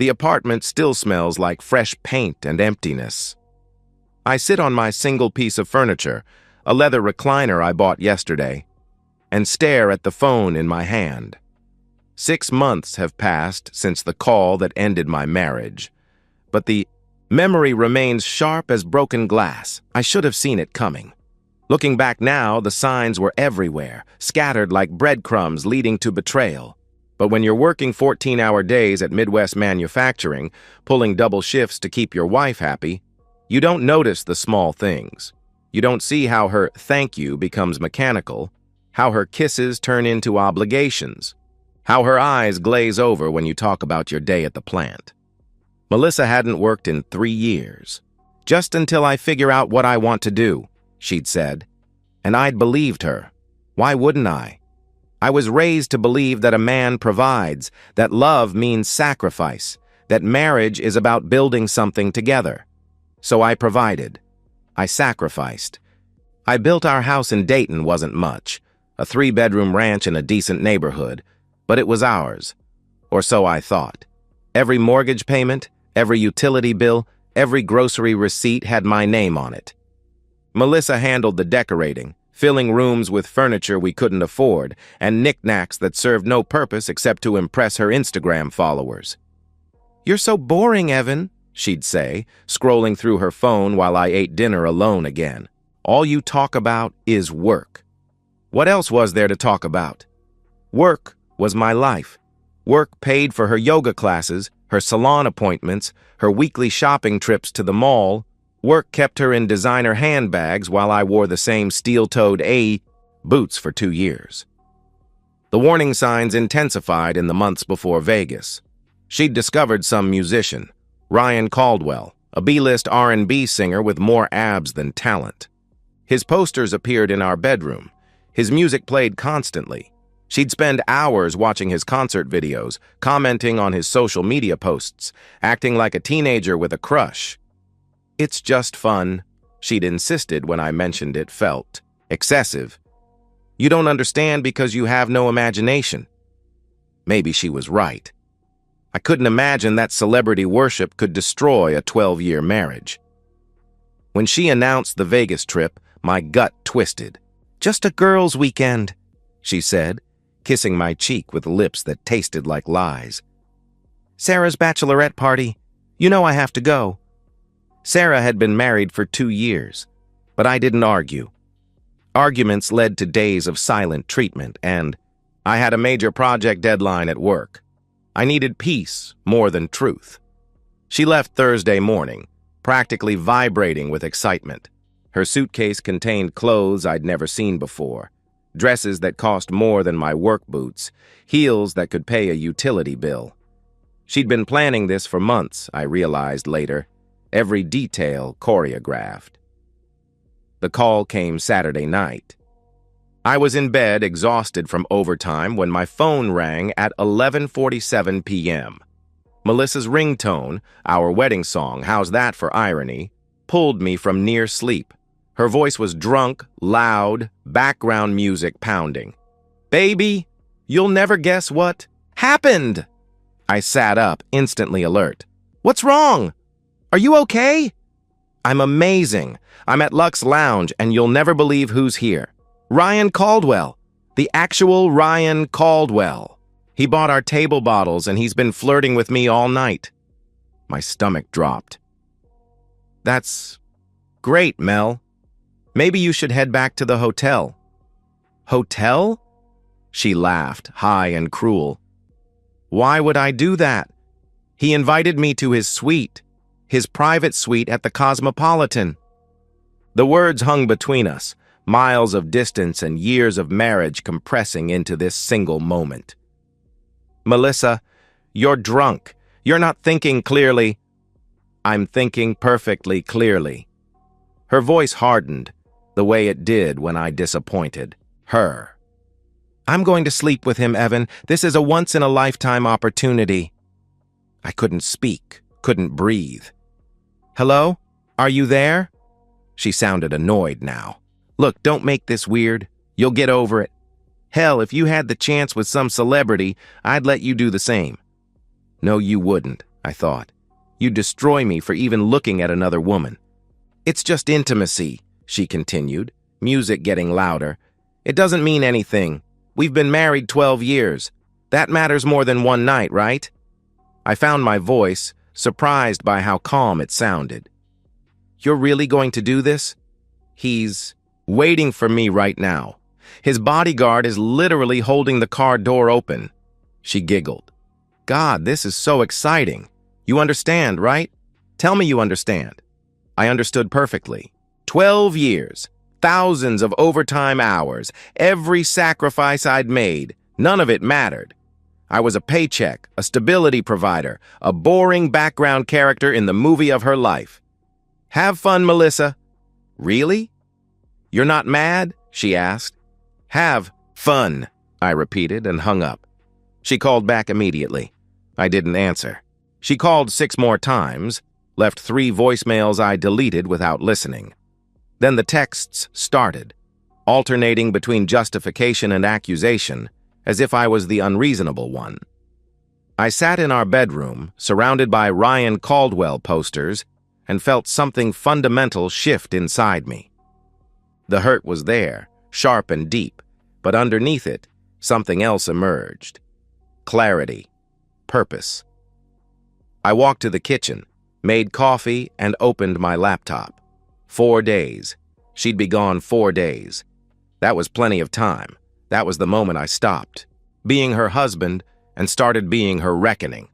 The apartment still smells like fresh paint and emptiness. I sit on my single piece of furniture, a leather recliner I bought yesterday, and stare at the phone in my hand. 6 months have passed since the call that ended my marriage, but the memory remains sharp as broken glass. I should have seen it coming. Looking back now, the signs were everywhere, scattered like breadcrumbs leading to betrayal. But when you're working 14-hour days at Midwest Manufacturing, pulling double shifts to keep your wife happy, you don't notice the small things. You don't see how her thank you becomes mechanical, how her kisses turn into obligations, how her eyes glaze over when you talk about your day at the plant. Melissa hadn't worked in 3 years. Just until I figure out what I want to do, she'd said. And I'd believed her. Why wouldn't I? I was raised to believe that a man provides, that love means sacrifice, that marriage is about building something together. So I provided. I sacrificed. I built our house in Dayton wasn't much, a 3-bedroom ranch in a decent neighborhood, but it was ours. Or so I thought. Every mortgage payment, every utility bill, every grocery receipt had my name on it. Melissa handled the decorating, filling rooms with furniture we couldn't afford and knickknacks that served no purpose except to impress her Instagram followers. "You're so boring, Evan," she'd say, scrolling through her phone while I ate dinner alone again. "All you talk about is work." What else was there to talk about? Work was my life. Work paid for her yoga classes, her salon appointments, her weekly shopping trips to the mall. Work kept her in designer handbags while I wore the same steel-toed boots for 2 years. The warning signs intensified in the months before Vegas. She'd discovered some musician, Ryan Caldwell, a B-list R&B singer with more abs than talent. His posters appeared in our bedroom. His music played constantly. She'd spend hours watching his concert videos, commenting on his social media posts, acting like a teenager with a crush. "It's just fun," she'd insisted when I mentioned it felt excessive. "You don't understand because you have no imagination." Maybe she was right. I couldn't imagine that celebrity worship could destroy a 12-year marriage. When she announced the Vegas trip, my gut twisted. "Just a girls' weekend," she said, kissing my cheek with lips that tasted like lies. "Sarah's bachelorette party. You know I have to go." Sarah had been married for 2 years, but I didn't argue. Arguments led to days of silent treatment, and I had a major project deadline at work. I needed peace more than truth. She left Thursday morning, practically vibrating with excitement. Her suitcase contained clothes I'd never seen before, dresses that cost more than my work boots, heels that could pay a utility bill. She'd been planning this for months, I realized later, every detail choreographed. The call came Saturday night. I was in bed, exhausted from overtime, when my phone rang at 11:47 p.m. Melissa's ringtone, our wedding song, how's that for irony, pulled me from near sleep. Her voice was drunk, loud, background music pounding. "Baby, you'll never guess what happened." I sat up, instantly alert. "What's wrong? Are you okay?" "I'm amazing. I'm at Lux Lounge, and you'll never believe who's here. Ryan Caldwell. The actual Ryan Caldwell. He bought our table bottles, and he's been flirting with me all night." My stomach dropped. "That's great, Mel. Maybe you should head back to the hotel." "Hotel?" She laughed, high and cruel. "Why would I do that? He invited me to his suite. His private suite at the Cosmopolitan." The words hung between us, miles of distance and years of marriage compressing into this single moment. "Melissa, you're drunk. You're not thinking clearly." "I'm thinking perfectly clearly." Her voice hardened, the way it did when I disappointed her. "I'm going to sleep with him, Evan. This is a once-in-a-lifetime opportunity." I couldn't speak, couldn't breathe. "Hello? Are you there?" She sounded annoyed now. "Look, don't make this weird. You'll get over it. Hell, if you had the chance with some celebrity, I'd let you do the same." "No, you wouldn't," I thought. "You'd destroy me for even looking at another woman." "It's just intimacy," she continued, music getting louder. "It doesn't mean anything. We've been married 12 years. That matters more than one night, right?" I found my voice, surprised by how calm it sounded. "You're really going to do this?" "He's waiting for me right now. His bodyguard is literally holding the car door open." She giggled. "God, this is so exciting. You understand, right? Tell me you understand." I understood perfectly. 12 years, thousands of overtime hours, every sacrifice I'd made, none of it mattered. I was a paycheck, a stability provider, a boring background character in the movie of her life. "Have fun, Melissa." "Really? You're not mad?" she asked. "Have fun," I repeated and hung up. She called back immediately. I didn't answer. She called 6 more times, left 3 voicemails I deleted without listening. Then the texts started, alternating between justification and accusation, as if I was the unreasonable one. I sat in our bedroom, surrounded by Ryan Caldwell posters, and felt something fundamental shift inside me. The hurt was there, sharp and deep, but underneath it, something else emerged. Clarity. Purpose. I walked to the kitchen, made coffee, and opened my laptop. 4 days. She'd be gone 4 days. That was plenty of time. That was the moment I stopped being her husband and started being her reckoning.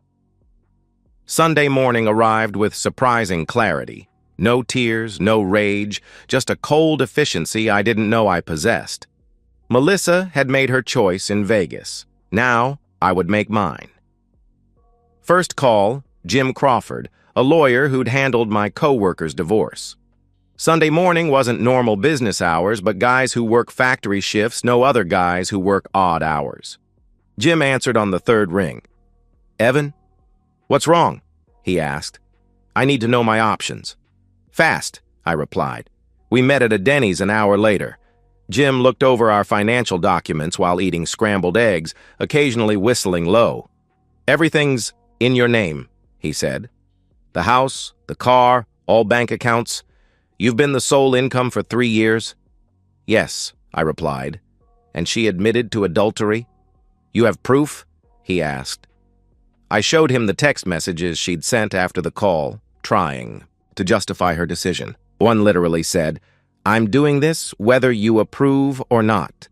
Sunday morning arrived with surprising clarity. No tears, no rage, just a cold efficiency I didn't know I possessed. Melissa had made her choice in Vegas. Now, I would make mine. First call, Jim Crawford, a lawyer who'd handled my co-worker's divorce. Sunday morning wasn't normal business hours, but guys who work factory shifts know other guys who work odd hours. Jim answered on the 3rd ring. "Evan? What's wrong?" he asked. "I need to know my options." "Fast," I replied. We met at a Denny's an hour later. Jim looked over our financial documents while eating scrambled eggs, occasionally whistling low. "Everything's in your name," he said. "The house, the car, all bank accounts. You've been the sole income for 3 years?" "Yes," I replied. "And she admitted to adultery?" "You have proof?" he asked. I showed him the text messages she'd sent after the call, trying to justify her decision. One literally said, "I'm doing this whether you approve or not."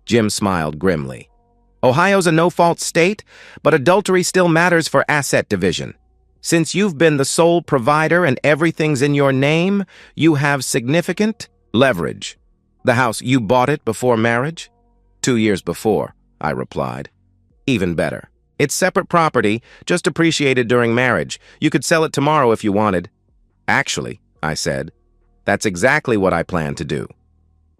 Jim smiled grimly. "Ohio's a no-fault state, but adultery still matters for asset division. Since you've been the sole provider and everything's in your name, you have significant leverage." "The house, you bought it before marriage?" 2 years before, I replied. "Even better. It's separate property, just appreciated during marriage. You could sell it tomorrow if you wanted." "Actually," I said, "that's exactly what I plan to do."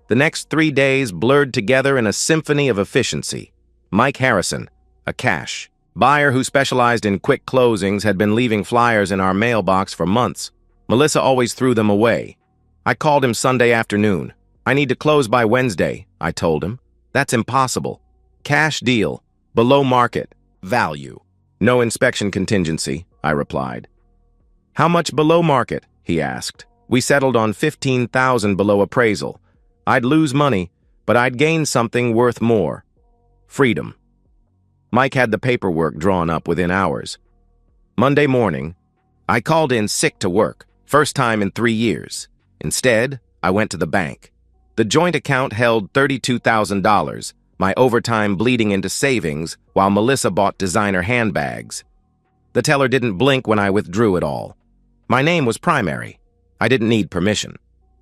The next 3 days blurred together in a symphony of efficiency. Mike Harrison, a cash buyer who specialized in quick closings, had been leaving flyers in our mailbox for months. Melissa always threw them away. I called him Sunday afternoon. "I need to close by Wednesday," I told him. "That's impossible. Cash deal, below market, value. No inspection contingency," I replied. "How much below market?" he asked. "We settled on $15,000 below appraisal. I'd lose money, but I'd gain something worth more. Freedom." Mike had the paperwork drawn up within hours. Monday morning, I called in sick to work, first time in 3 years. Instead, I went to the bank. The joint account held $32,000, my overtime bleeding into savings while Melissa bought designer handbags. The teller didn't blink when I withdrew it all. My name was primary. I didn't need permission.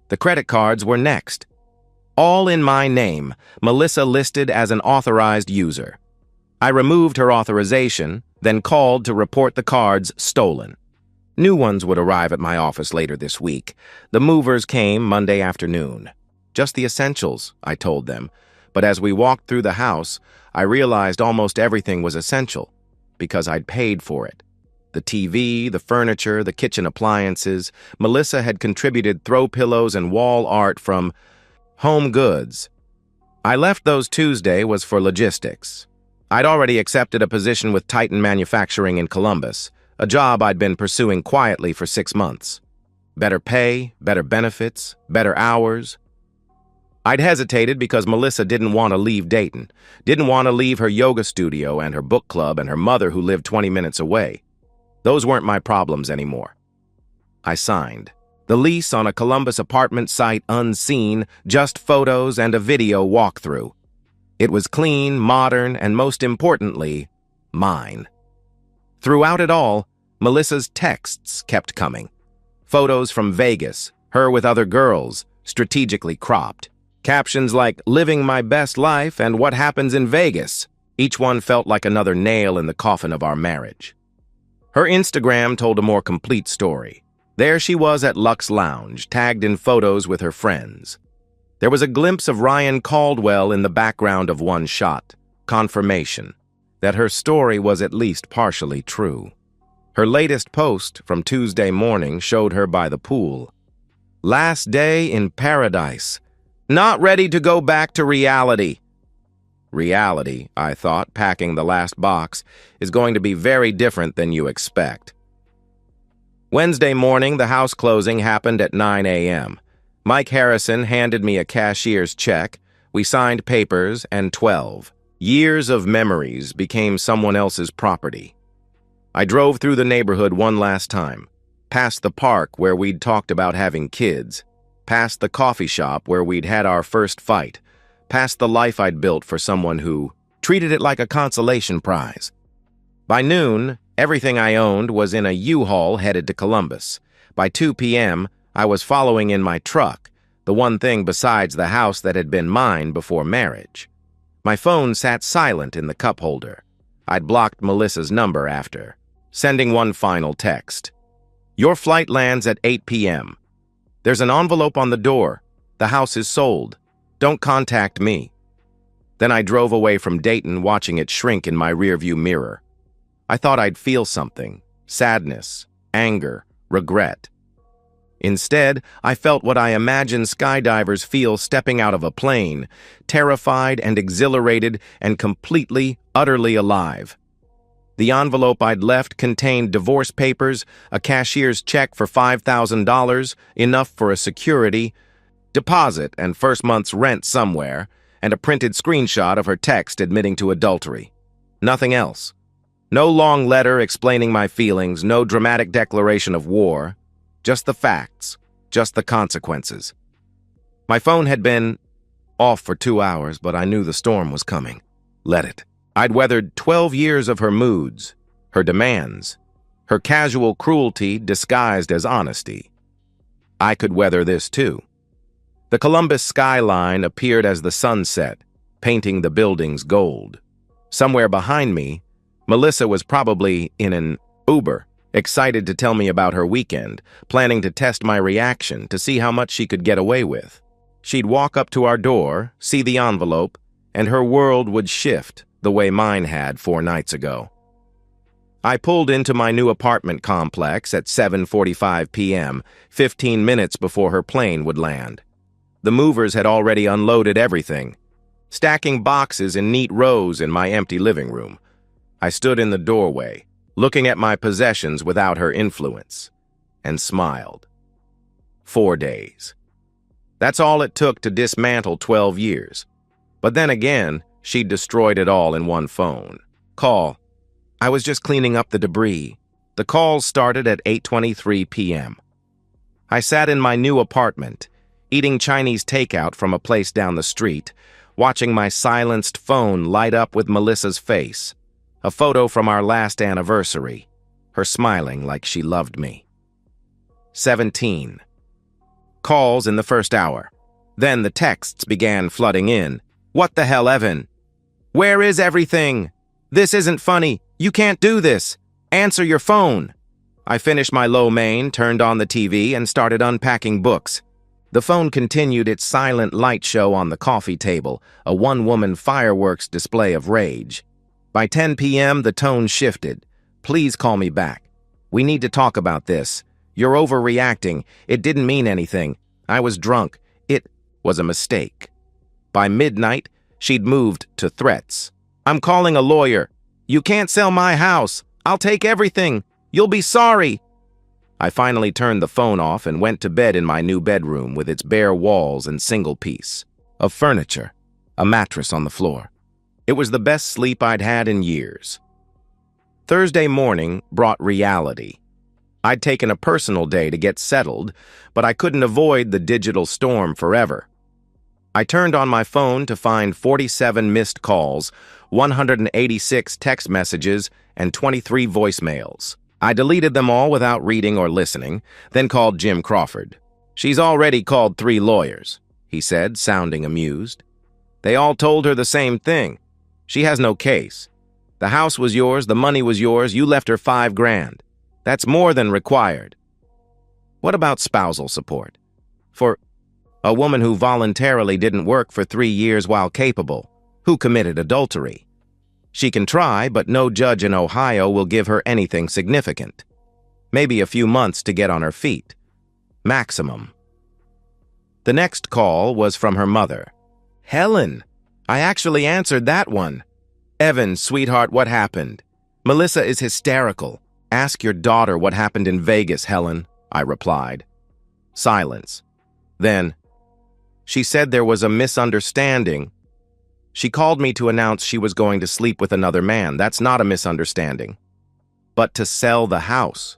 The credit cards were next. All in my name, Melissa listed as an authorized user. I removed her authorization, then called to report the cards stolen. New ones would arrive at my office later this week. The movers came Monday afternoon. "Just the essentials," I told them. But as we walked through the house, I realized almost everything was essential, because I'd paid for it. The TV, the furniture, the kitchen appliances. Melissa had contributed throw pillows and wall art from Home Goods. I left those Tuesday was for logistics. I'd already accepted a position with Titan Manufacturing in Columbus, a job I'd been pursuing quietly for 6 months. Better pay, better benefits, better hours. I'd hesitated because Melissa didn't want to leave Dayton, didn't want to leave her yoga studio and her book club and her mother who lived 20 minutes away. Those weren't my problems anymore. I signed. The lease on a Columbus apartment site unseen, just photos and a video walkthrough. It was clean, modern, and most importantly, mine. Throughout it all, Melissa's texts kept coming. Photos from Vegas, her with other girls, strategically cropped. Captions like, "Living my best life and what happens in Vegas." Each one felt like another nail in the coffin of our marriage. Her Instagram told a more complete story. There she was at Lux Lounge, tagged in photos with her friends. There was a glimpse of Ryan Caldwell in the background of one shot, confirmation that her story was at least partially true. Her latest post from Tuesday morning showed her by the pool. Last day in paradise. Not ready to go back to reality. Reality, I thought, packing the last box, is going to be very different than you expect. Wednesday morning, the house closing happened at 9 a.m. Mike Harrison handed me a cashier's check. We signed papers, and 12 years of memories became someone else's property. I drove through the neighborhood one last time, past the park where we'd talked about having kids, past the coffee shop where we'd had our first fight, past the life I'd built for someone who treated it like a consolation prize. By noon, everything I owned was in a U-Haul headed to Columbus. By 2 p.m., I was following in my truck, the one thing besides the house that had been mine before marriage. My phone sat silent in the cup holder. I'd blocked Melissa's number after, sending one final text. "Your flight lands at 8 p.m. There's an envelope on the door. The house is sold. Don't contact me." Then I drove away from Dayton, watching it shrink in my rearview mirror. I thought I'd feel something: sadness, anger, regret. Instead, I felt what I imagine skydivers feel stepping out of a plane, terrified and exhilarated and completely, utterly alive. The envelope I'd left contained divorce papers, a cashier's check for $5,000, enough for a security deposit and first month's rent somewhere, and a printed screenshot of her text admitting to adultery. Nothing else. No long letter explaining my feelings, no dramatic declaration of war. Just the facts, just the consequences. My phone had been off for 2 hours, but I knew the storm was coming. Let it. I'd weathered 12 years of her moods, her demands, her casual cruelty disguised as honesty. I could weather this too. The Columbus skyline appeared as the sun set, painting the buildings gold. Somewhere behind me, Melissa was probably in an Uber, excited to tell me about her weekend, planning to test my reaction to see how much she could get away with. She'd walk up to our door, see the envelope, and her world would shift the way mine had 4 nights ago. I pulled into my new apartment complex at 7:45 p.m., 15 minutes before her plane would land. The movers had already unloaded everything, stacking boxes in neat rows in my empty living room. I stood in the doorway, looking at my possessions without her influence, and smiled. 4 days. That's all it took to dismantle 12 years. But then again, she'd destroyed it all in one phone. Call. I was just cleaning up the debris. The calls started at 8:23 p.m. I sat in my new apartment, eating Chinese takeout from a place down the street, watching my silenced phone light up with Melissa's face, a photo from our last anniversary, her smiling like she loved me. 17. Calls in the first hour. Then the texts began flooding in. "What the hell, Evan? Where is everything? This isn't funny. You can't do this. Answer your phone." I finished my lo mein, turned on the TV, and started unpacking books. The phone continued its silent light show on the coffee table, a one-woman fireworks display of rage. By 10 p.m., the tone shifted. "Please call me back. We need to talk about this. You're overreacting. It didn't mean anything. I was drunk. It was a mistake." By midnight, she'd moved to threats. "I'm calling a lawyer. You can't sell my house. I'll take everything. You'll be sorry. I finally turned the phone off and went to bed in my new bedroom with its bare walls and single piece of furniture, a mattress on the floor. It was the best sleep I'd had in years. Thursday morning brought reality. I'd taken a personal day to get settled, but I couldn't avoid the digital storm forever. I turned on my phone to find 47 missed calls, 186 text messages, and 23 voicemails. I deleted them all without reading or listening, then called Jim Crawford. "She's already called 3 lawyers," he said, sounding amused. "They all told her the same thing. She has no case. The house was yours, the money was yours, you left her $5 grand. That's more than required." What about spousal support? For a woman who voluntarily didn't work for 3 years while capable, who committed adultery. She can try, but no judge in Ohio will give her anything significant. Maybe a few months to get on her feet. Maximum. The next call was from her mother. "Helen, I actually answered that one." "Evan, sweetheart, what happened?" "Melissa is hysterical. Ask your daughter what happened in Vegas, Helen," I replied. Silence. Then, "She said there was a misunderstanding. She called me to announce she was going to sleep with another man. That's not a misunderstanding. But to sell the house."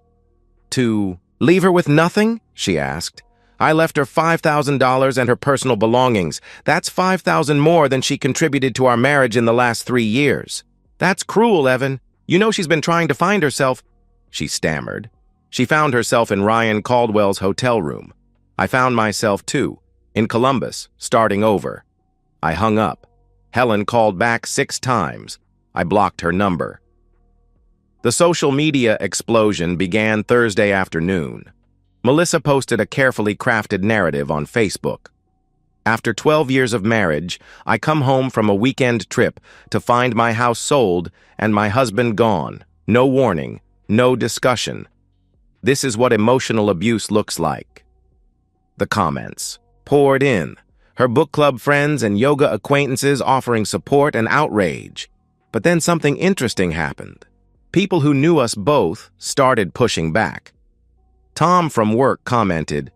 "To leave her with nothing?" she asked. "I left her $5,000 and her personal belongings. That's $5,000 more than she contributed to our marriage in the last 3 years. That's cruel, Evan. You know she's been trying to find herself." She stammered. She found herself in Ryan Caldwell's hotel room. I found myself, too, in Columbus, starting over. I hung up. Helen called back 6 times. I blocked her number. The social media explosion began Thursday afternoon. Melissa posted a carefully crafted narrative on Facebook. "After 12 years of marriage, I come home from a weekend trip to find my house sold and my husband gone. No warning, no discussion. This is what emotional abuse looks like." The comments poured in. Her book club friends and yoga acquaintances offering support and outrage. But then something interesting happened. People who knew us both started pushing back. Tom from work commented,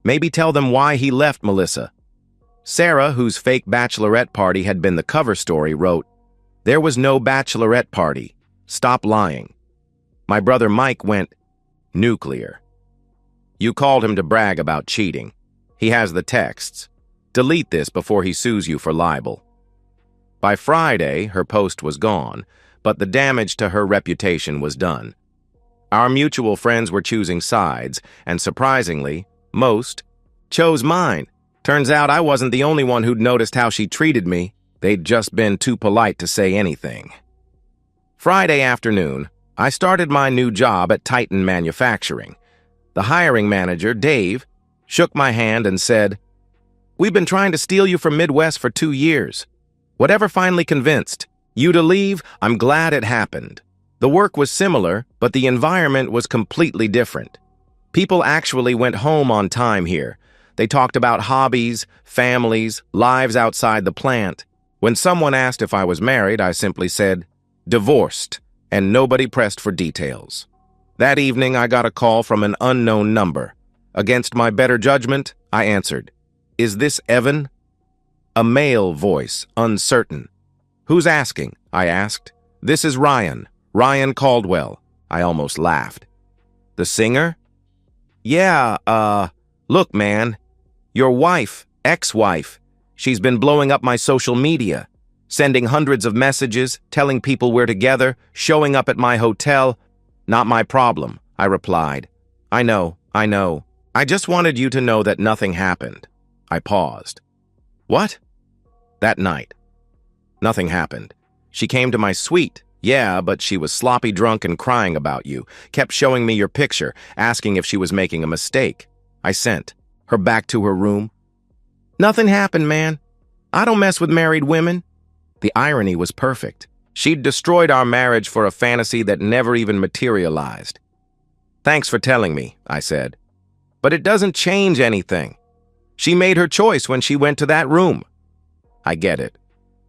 "Maybe tell them why he left Melissa." Sarah, whose fake bachelorette party had been the cover story, wrote, "There was no bachelorette party. Stop lying." My brother Mike went nuclear. "You called him to brag about cheating. He has the texts. Delete this before he sues you for libel." By Friday, her post was gone, but the damage to her reputation was done. Our mutual friends were choosing sides, and surprisingly, most chose mine. Turns out I wasn't the only one who'd noticed how she treated me. They'd just been too polite to say anything. Friday afternoon, I started my new job at Titan Manufacturing. The hiring manager, Dave, shook my hand and said, "We've been trying to steal you from Midwest for 2 years. Whatever finally convinced you to leave, I'm glad it happened." The work was similar, but the environment was completely different. People actually went home on time here. They talked about hobbies, families, lives outside the plant. When someone asked if I was married, I simply said, "Divorced," and nobody pressed for details. That evening, I got a call from an unknown number. Against my better judgment, I answered. "Is this Evan?" A male voice, uncertain. "Who's asking?" I asked. "This is Ryan Caldwell." I almost laughed. "The singer?" "Yeah, look, man. Your wife, ex-wife, she's been blowing up my social media, sending hundreds of messages, telling people we're together, showing up at my hotel." "Not my problem," I replied. I know. I just wanted you to know that nothing happened." I paused. "What?" "That night. Nothing happened. She came to my suite. Yeah, but she was sloppy drunk and crying about you. Kept showing me your picture, asking if she was making a mistake. I sent her back to her room. Nothing happened, man. I don't mess with married women." The irony was perfect. She'd destroyed our marriage for a fantasy that never even materialized. "Thanks for telling me," I said. "But it doesn't change anything. She made her choice when she went to that room." "I get it.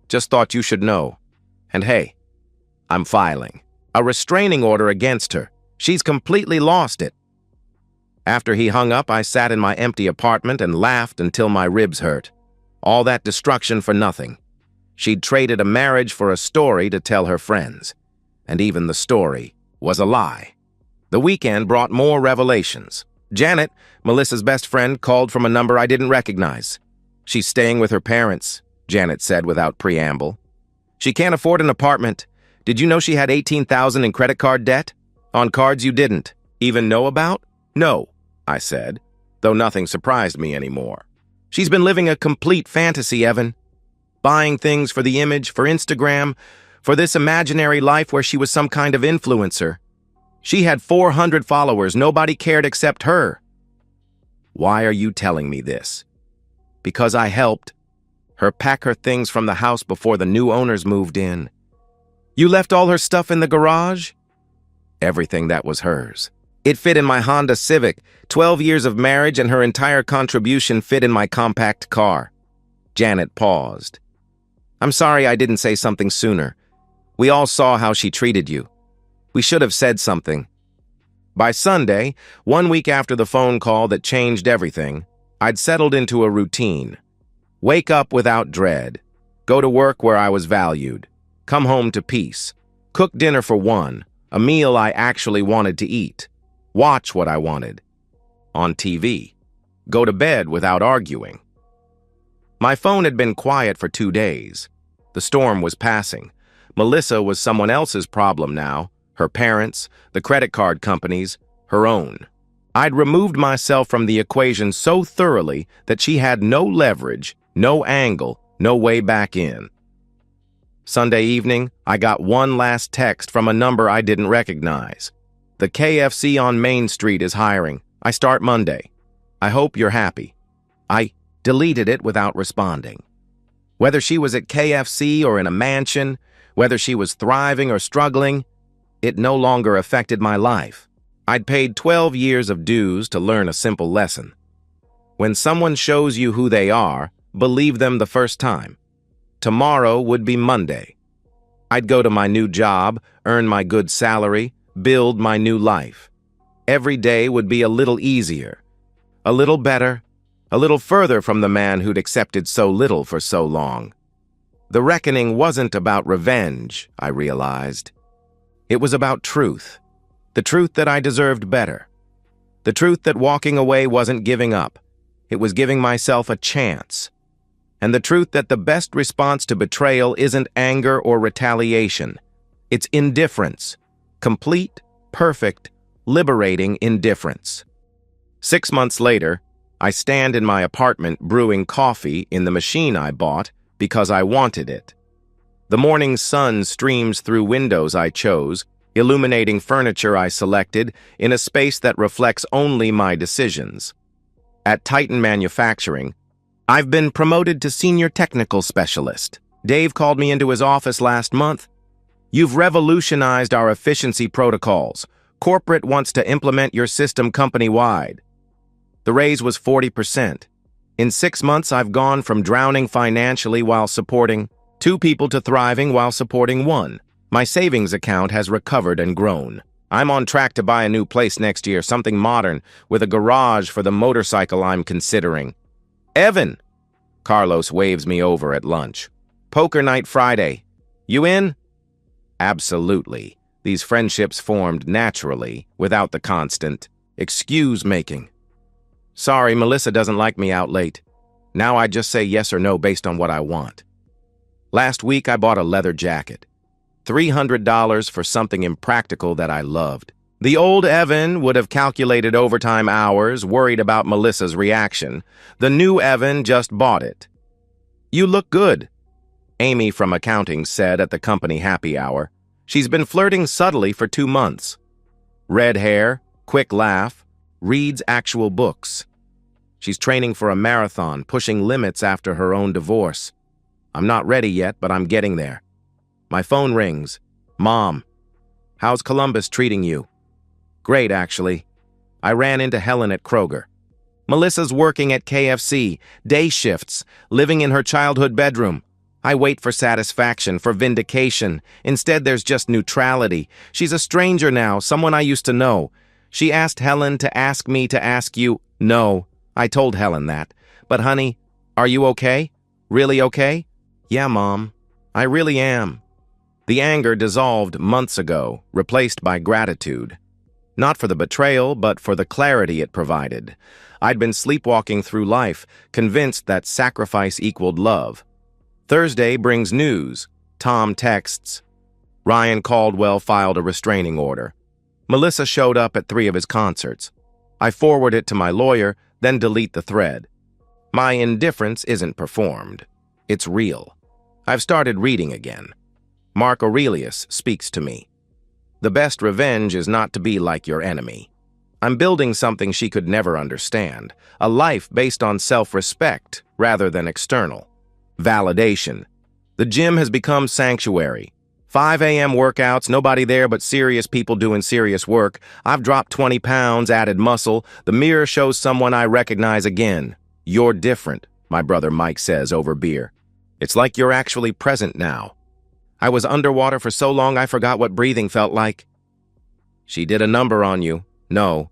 Just thought you should know. And hey, I'm filing a restraining order against her. She's completely lost it. After he hung up, I sat in my empty apartment and laughed until my ribs hurt. All that destruction for nothing. She'd traded a marriage for a story to tell her friends. And even the story was a lie. The weekend brought more revelations. Janet, Melissa's best friend, called from a number I didn't recognize. She's staying with her parents, Janet said without preamble. She can't afford an apartment. Did you know she had $18,000 in credit card debt? On cards you didn't even know about? No, I said, though nothing surprised me anymore. She's been living a complete fantasy, Evan. Buying things for the image, for Instagram, for this imaginary life where she was some kind of influencer. She had 400 followers. Nobody cared except her. Why are you telling me this? Because I helped her pack her things from the house before the new owners moved in. You left all her stuff in the garage? Everything that was hers. It fit in my Honda Civic. 12 years of marriage and her entire contribution fit in my compact car. Janet paused. I'm sorry I didn't say something sooner. We all saw how she treated you. We should have said something. By Sunday, 1 week after the phone call that changed everything, I'd settled into a routine. Wake up without dread. Go to work where I was valued. Come home to peace. Cook dinner for one, a meal I actually wanted to eat. Watch what I wanted. On TV. Go to bed without arguing. My phone had been quiet for 2 days. The storm was passing. Melissa was someone else's problem now. Her parents, the credit card companies, her own. I'd removed myself from the equation so thoroughly that she had no leverage, no angle, no way back in. Sunday evening, I got one last text from a number I didn't recognize. The KFC on Main Street is hiring. I start Monday. I hope you're happy. I deleted it without responding. Whether she was at KFC or in a mansion, whether she was thriving or struggling, it no longer affected my life. I'd paid 12 years of dues to learn a simple lesson. When someone shows you who they are, believe them the first time. Tomorrow would be Monday. I'd go to my new job, earn my good salary, build my new life. Every day would be a little easier, a little better, a little further from the man who'd accepted so little for so long. The reckoning wasn't about revenge, I realized. It was about truth. The truth that I deserved better. The truth that walking away wasn't giving up. It was giving myself a chance. And the truth that the best response to betrayal isn't anger or retaliation. It's indifference. Complete, perfect, liberating indifference. 6 months later, I stand in my apartment brewing coffee in the machine I bought because I wanted it. The morning sun streams through windows I chose, illuminating furniture I selected in a space that reflects only my decisions. At Titan Manufacturing, I've been promoted to Senior Technical Specialist. Dave called me into his office last month. You've revolutionized our efficiency protocols. Corporate wants to implement your system company-wide. The raise was 40%. In 6 months, I've gone from drowning financially while supporting 2 people to thriving while supporting 1. My savings account has recovered and grown. I'm on track to buy a new place next year, something modern, with a garage for the motorcycle I'm considering. Evan! Carlos waves me over at lunch. Poker night Friday. You in? Absolutely. These friendships formed naturally, without the constant excuse-making. Sorry, Melissa doesn't like me out late. Now I just say yes or no based on what I want. Last week I bought a leather jacket. $300 for something impractical that I loved. The old Evan would have calculated overtime hours, worried about Melissa's reaction. The new Evan just bought it. You look good, Amy from accounting said at the company happy hour. She's been flirting subtly for 2 months. Red hair, quick laugh, reads actual books. She's training for a marathon, pushing limits after her own divorce. I'm not ready yet, but I'm getting there. My phone rings. Mom, how's Columbus treating you? Great, actually. I ran into Helen at Kroger. Melissa's working at KFC, day shifts, living in her childhood bedroom. I wait for satisfaction, for vindication. Instead, there's just neutrality. She's a stranger now, someone I used to know. She asked Helen to ask me to ask you. No, I told Helen that. But honey, are you okay? Really okay? Yeah, Mom. I really am. The anger dissolved months ago, replaced by gratitude. Not for the betrayal, but for the clarity it provided. I'd been sleepwalking through life, convinced that sacrifice equaled love. Thursday brings news. Tom texts. Ryan Caldwell filed a restraining order. Melissa showed up at 3 of his concerts. I forward it to my lawyer, then delete the thread. My indifference isn't performed. It's real. I've started reading again. Mark Aurelius speaks to me. The best revenge is not to be like your enemy. I'm building something she could never understand, a life based on self-respect rather than external validation. The gym has become sanctuary. 5 a.m. workouts, nobody there but serious people doing serious work. I've dropped 20 pounds, added muscle. The mirror shows someone I recognize again. You're different, my brother Mike says over beer. It's like you're actually present now. I was underwater for so long I forgot what breathing felt like. She did a number on you. No,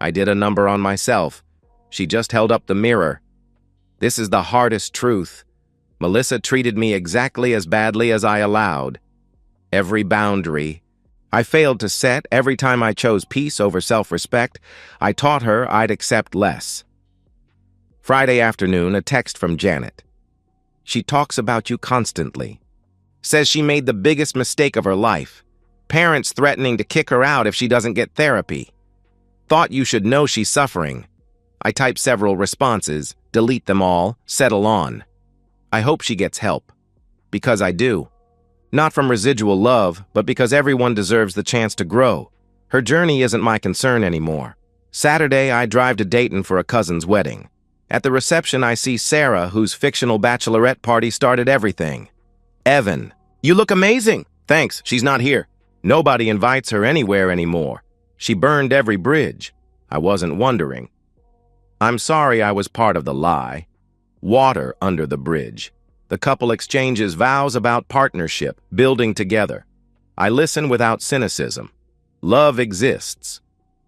I did a number on myself. She just held up the mirror. This is the hardest truth. Melissa treated me exactly as badly as I allowed. Every boundary I failed to set, every time I chose peace over self-respect, I taught her I'd accept less. Friday afternoon, a text from Janet. She talks about you constantly. Says she made the biggest mistake of her life. Parents threatening to kick her out if she doesn't get therapy. Thought you should know she's suffering. I type several responses, delete them all, settle on. I hope she gets help. Because I do. Not from residual love, but because everyone deserves the chance to grow. Her journey isn't my concern anymore. Saturday, I drive to Dayton for a cousin's wedding. At the reception, I see Sarah, whose fictional bachelorette party started everything. Evan, you look amazing. Thanks, she's not here. Nobody invites her anywhere anymore. She burned every bridge. I wasn't wondering. I'm sorry I was part of the lie. Water under the bridge. The couple exchanges vows about partnership, building together. I listen without cynicism. Love exists.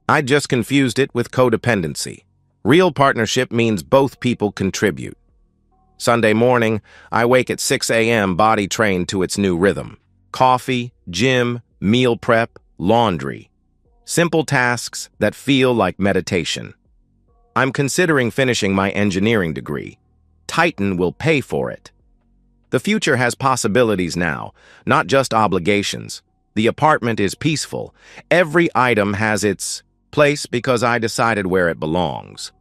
I just confused it with codependency. Real partnership means both people contribute. Sunday morning, I wake at 6 a.m. body trained to its new rhythm. Coffee, gym, meal prep, laundry. Simple tasks that feel like meditation. I'm considering finishing my engineering degree. Titan will pay for it. The future has possibilities now, not just obligations. The apartment is peaceful. Every item has its place because I decided where it belongs.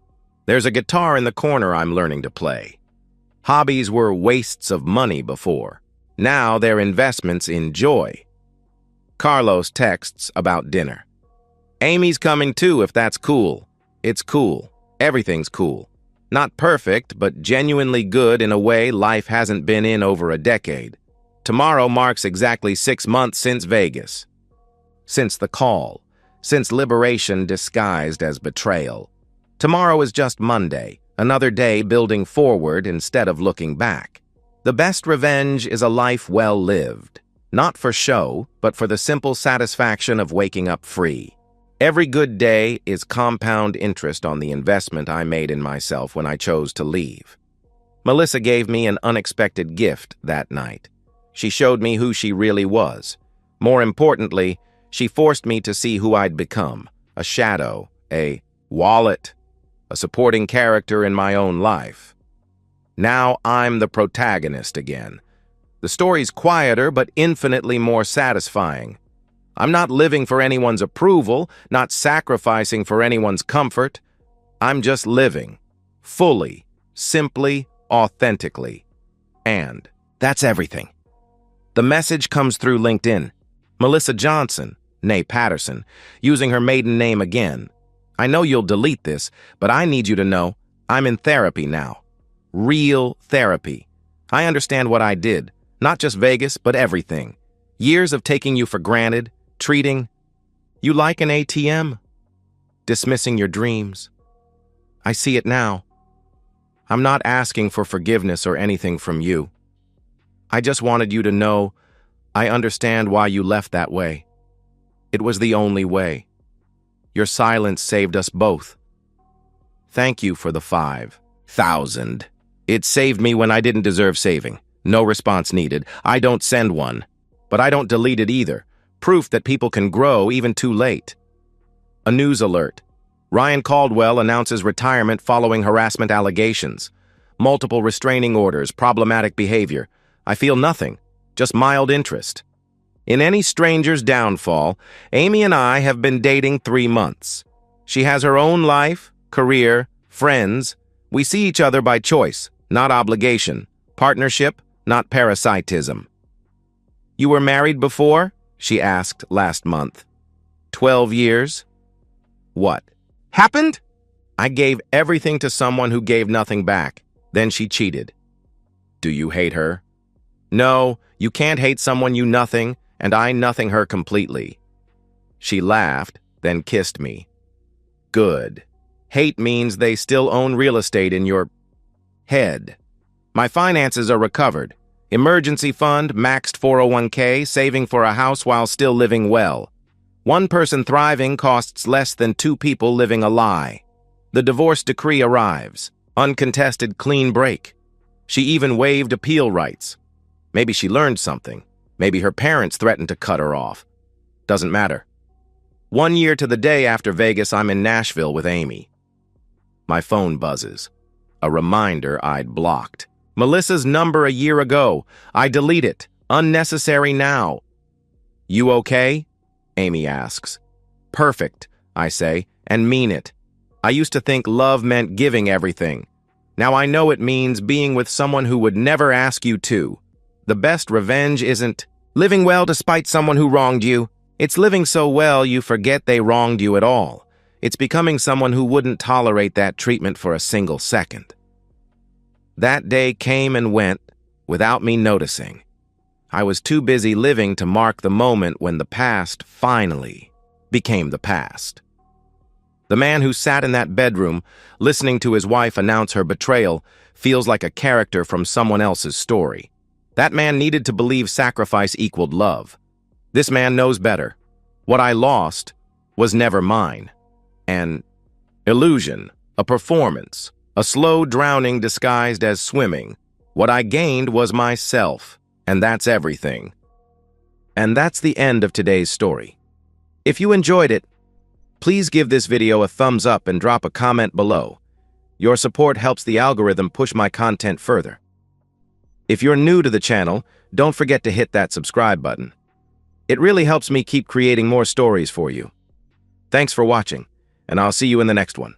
There's a guitar in the corner I'm learning to play. Hobbies were wastes of money before. Now they're investments in joy. Carlos texts about dinner. Amy's coming too if that's cool. It's cool. Everything's cool. Not perfect, but genuinely good in a way life hasn't been in over a decade. Tomorrow marks exactly 6 months since Vegas. Since the call. Since liberation disguised as betrayal. Tomorrow is just Monday, another day building forward instead of looking back. The best revenge is a life well lived. Not for show, but for the simple satisfaction of waking up free. Every good day is compound interest on the investment I made in myself when I chose to leave. Melissa gave me an unexpected gift that night. She showed me who she really was. More importantly, she forced me to see who I'd become, a shadow, a wallet, a supporting character in my own life. Now I'm the protagonist again. The story's quieter but infinitely more satisfying. I'm not living for anyone's approval, not sacrificing for anyone's comfort. I'm just living, fully, simply, authentically. And that's everything. The message comes through LinkedIn. Melissa Johnson, née Patterson, using her maiden name again. I know you'll delete this, but I need you to know I'm in therapy now. Real therapy. I understand what I did, not just Vegas, but everything. Years of taking you for granted, treating you like an ATM, dismissing your dreams. I see it now. I'm not asking for forgiveness or anything from you. I just wanted you to know I understand why you left that way. It was the only way. Your silence saved us both. Thank you for the 5,000. It saved me when I didn't deserve saving. No response needed. I don't send one. But I don't delete it either. Proof that people can grow even too late. A news alert. Ryan Caldwell announces retirement following harassment allegations. Multiple restraining orders, problematic behavior. I feel nothing, just mild interest. In any stranger's downfall, Amy and I have been dating 3 months. She has her own life, career, friends. We see each other by choice, not obligation. Partnership, not parasitism. You were married before? She asked last month. 12 years? What happened? I gave everything to someone who gave nothing back. Then she cheated. Do you hate her? No, you can't hate someone you nothing, and I nothing her completely. She laughed, then kissed me. Good. Hate means they still own real estate in your head. My finances are recovered. Emergency fund, maxed 401k, saving for a house while still living well. One person thriving costs less than 2 people living a lie. The divorce decree arrives. Uncontested clean break. She even waived appeal rights. Maybe she learned something. Maybe her parents threatened to cut her off. Doesn't matter. 1 year to the day after Vegas, I'm in Nashville with Amy. My phone buzzes. A reminder I'd blocked. Melissa's number a year ago. I delete it. Unnecessary now. You okay? Amy asks. Perfect, I say, and mean it. I used to think love meant giving everything. Now I know it means being with someone who would never ask you to. The best revenge isn't living well despite someone who wronged you. It's living so well you forget they wronged you at all. It's becoming someone who wouldn't tolerate that treatment for a single second. That day came and went without me noticing. I was too busy living to mark the moment when the past finally became the past. The man who sat in that bedroom, listening to his wife announce her betrayal, feels like a character from someone else's story. That man needed to believe sacrifice equaled love. This man knows better. What I lost was never mine. An illusion, a performance, a slow drowning disguised as swimming. What I gained was myself, and that's everything. And that's the end of today's story. If you enjoyed it, please give this video a thumbs up and drop a comment below. Your support helps the algorithm push my content further. If you're new to the channel, don't forget to hit that subscribe button. It really helps me keep creating more stories for you. Thanks for watching, and I'll see you in the next one.